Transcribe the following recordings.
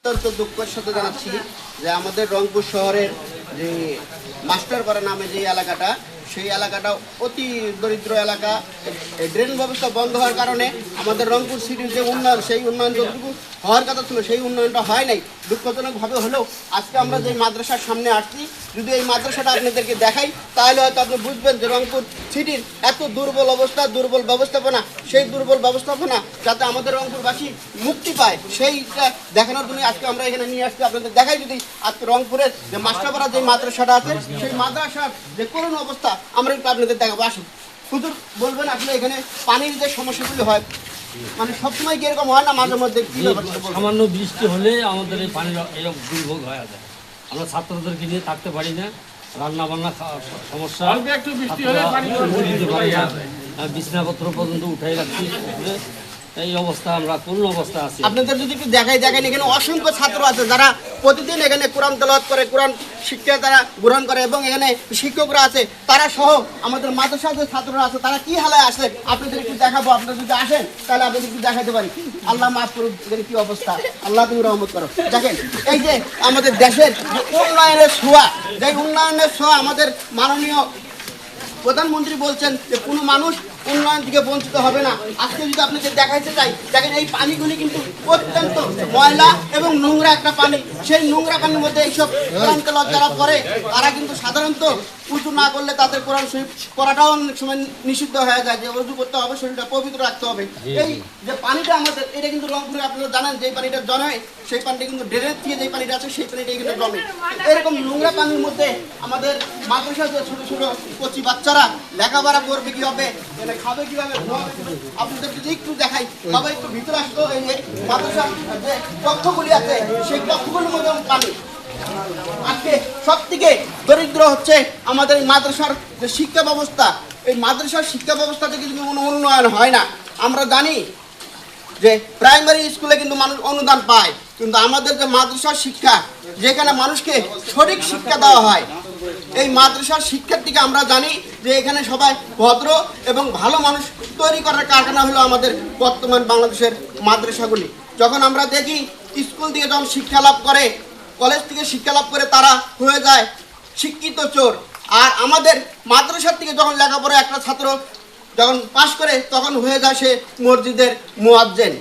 অত্যন্ত দুঃখের সাথে জানাচ্ছি যে আমাদের রংপুর শহরের যে মাস্টারপাড়া নামে যে এলাকাটা, সেই এলাকাটা অতি দরিদ্র এলাকা। ড্রেন ব্যবস্থা বন্ধ হওয়ার কারণে আমাদের রংপুর সিটির যে উন্নয়ন, সেই উন্নয়ন যতটুকু হওয়ার কথা ছিল সেই উন্নয়নটা হয় নাই। দুঃখজনকভাবে হলেও আজকে আমরা যে মাদ্রাসার সামনে আসছি, যদি এই মাদ্রাসাটা আপনাদেরকে দেখাই তাহলে হয়তো আপনি বুঝবেন যে রংপুর সিটির এত দুর্বল অবস্থা, দুর্বল ব্যবস্থাপনা, সেই দুর্বল ব্যবস্থাপনা যাতে আমাদের রংপুরবাসী মুক্তি পায় সেইটা দেখানোর জন্য আজকে আমরা এখানে নিয়ে আসছি। আপনাদের দেখাই যদি আজকে রংপুরের যে মাস্টারপাড়া যে মাদ্রাসাটা আছে, সেই মাদ্রাসার যে করুণ অবস্থা আমরা একটু আপনাদের দেখাবো। আসুন হুজুর, বলবেন আসলে এখানে পানির যে সমস্যাগুলি হয়, মানে সবসময় কি এরকম হয় না, মাঝে মধ্যে সামান্য বৃষ্টি হলে আমাদের এই পানির এরকম দুর্ভোগ হয়ে যায়। আমরা ছাত্রদেরকে নিয়ে থাকতে পারি না, রান্না বান্না সমস্যা, বিছনাপত্র পর্যন্ত উঠাই রাখছি, এই অবস্থা আমরা কোন অবস্থা আছি। আপনাদের যদি একটু দেখেন এখানে অসংখ্য ছাত্র আছে যারা প্রতিদিন এখানে কোরআন তেলাওয়াত করে, কোরআন শিক্ষা তারা গ্রহণ করে, এবং এখানে শিক্ষকরা আছে তারা সহ আমাদের মাদ্রাসার যে ছাত্ররা আছে তারা কি হালায় আসে আপনাদের একটু দেখাবো। আপনারা যদি আসেন তাহলে আপনাদের একটু দেখাতে পারি। আল্লাহ মাফ করুক, এখানে কি অবস্থা, আল্লাহ তুমি রহমত করো। দেখেন এই যে আমাদের দেশের উন্নয়নের ছোঁয়া, যে উন্নয়নের ছোঁয়া আমাদের মাননীয় প্রধানমন্ত্রী বলছেন যে কোনো মানুষ উন্নয়ন থেকে বঞ্চিত হবে না। আজকে যদি আপনাকে দেখাইতে চাই, দেখেন এই পানিগুলি কিন্তু অত্যন্ত ময়লা এবং নোংরা একটা পানি। সেই নোংরা পানির মধ্যে এইসব কোরআন তেলাওয়াত যারা করে তারা কিন্তু সাধারণত উজু না করলে তাদের কোরআন শরীফ পড়াটাও অনেক সময় নিষিদ্ধ হয়ে যায়, যে উজু করতে হবে, শরীরটা পবিত্র রাখতে হবে। এই যে পানিটা আমাদের, এটা কিন্তু রংপুরে আপনারা জানেন যে পানিটা জমে, সেই পানিটা কিন্তু ড্রেনের থেকে যে পানিটা আছে সেই পানিটা এখানে জমে। এরকম নোংরা পানির মধ্যে আমাদের মাদ্রাসার যে ছোটো ছোটো কচি বাচ্চারা লেখাপড়া করবে কীভাবে, খাবে কিভাবে, আপনাদের যদি একটু দেখাই, বাবা একটু ভিতরে আসতো। এই মাদ্রাসার যে কক্ষগুলি আছে সেই কক্ষগুলির মধ্যে পানি। আজকে সব থেকে দরিদ্র হচ্ছে আমাদের মাদ্রাসার যে শিক্ষা ব্যবস্থা। এই মাদ্রাসার শিক্ষা ব্যবস্থাতে কিন্তু কোনো উন্নয়ন হয় না। আমরা জানি যে প্রাইমারি স্কুলে কিন্তু মানুষ অনুদান পায়, কিন্তু আমাদের যে মাদ্রাসার শিক্ষা, যেখানে মানুষকে সঠিক শিক্ষা দেওয়া হয়, এই মাদ্রাসার শিক্ষার থেকে আমরা জানি যে এখানে সবাই ভদ্র এবং ভালো মানুষ তৈরি করার কারখানা হলো আমাদের বর্তমান বাংলাদেশের মাদ্রাসাগুলি। যখন আমরা দেখি স্কুল থেকে যখন শিক্ষা লাভ করে, কলেজ থেকে শিক্ষা লাভ করে তারা হয়ে যায় শিক্ষিত চোর, আর আমাদের মাদ্রাসার থেকে যখন লেখাপড়া একটা ছাত্র যখন পাশ করে তখন হয়ে যায় সে মসজিদের মুয়াজ্জিন।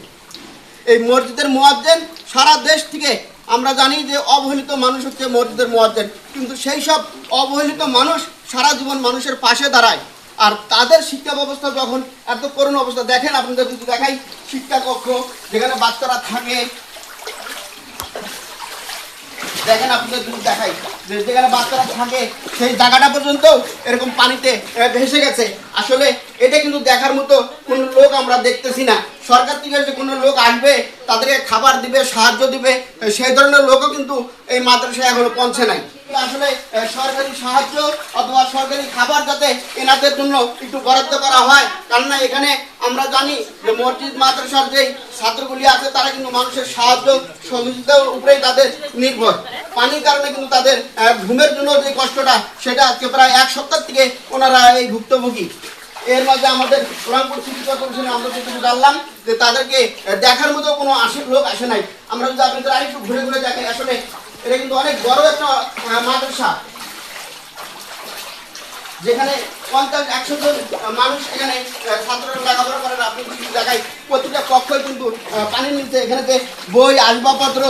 এই মসজিদের মুয়াজ্জিন সারা দেশ থেকে আমরা জানি যে অবহেলিত মানুষ হচ্ছে মসজিদের মুয়াজ্জিন, কিন্তু সেই সব অবহেলিত মানুষ সারা জীবন মানুষের পাশে দাঁড়ায়। আর তাদের শিক্ষা ব্যবস্থা যখন এত করুণ অবস্থা, দেখেন আপনাদের যদি দেখাই শিক্ষা কক্ষ যেখানে বাচ্চারা থাকে, দেখেন আপনাদের যদি দেখাই যে যেখানে বাচ্চারা থাকে সেই জায়গাটা পর্যন্ত এরকম পানিতে ভেসে গেছে। আসলে এটা কিন্তু দেখার মতো কোনো লোক আমরা দেখতেছি না। সরকার থেকে যে কোনো লোক আসবে তাদেরকে খাবার দিবে, সাহায্য দিবে, সেই ধরনের লোকও কিন্তু এই মাদ্রাসায় এখনো পৌঁছে নাই। আসলে সরকারি সাহায্য অথবা সরকারি খাবার যাতে এনাদের জন্য একটু বরাদ্দ করা হয়, কেননা এখানে আমরা জানি যে মসজিদ মাদ্রাসার যেই ছাত্রগুলি আছে তারা কিন্তু মানুষের সাহায্য সহযোগিতার উপরেই তাদের নির্ভর। পানির কারণে কিন্তু তাদের ঘুমের জন্য যে কষ্টটা, সেটা আজকে প্রায় এক সপ্তাহ থেকে ওনারা এই ভুক্তভোগী। এর মাঝে আমাদের রংপুর সিটি কর্পোরেশনে আমরা যেটুকু জানলাম যে তাদেরকে দেখার মতো কোনো লোক আসে নাই। আমরা যদি আপনাদের আরেকটু ঘুরে ঘুরে দেখাই, আসলে এটা কিন্তু অনেক বড় একটা মাদ্রাসা, যেখানে 50-100 জন মানুষ এখানে ছাত্ররা লেখাপড়া করেন। আপনি যদি দেখাই প্রতিটা কক্ষই কিন্তু পানির নিচে। এখানে যে বই আসবাবপত্র,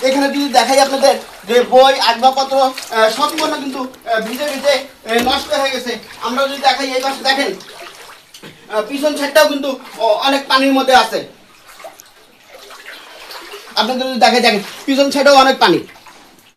এখানে যদি দেখাই আপনাদের যে বই আসবাবপত্র সম্পূর্ণ কিন্তু ভিজে ভিজে নষ্ট হয়ে গেছে। আমরা যদি দেখাই এই পাশে দেখেন পিছন সাইডটাও কিন্তু অনেক পানির মধ্যে আছে। আপনাদের যদি দেখাই দেখেন পিছন সাইডেও অনেক পানি।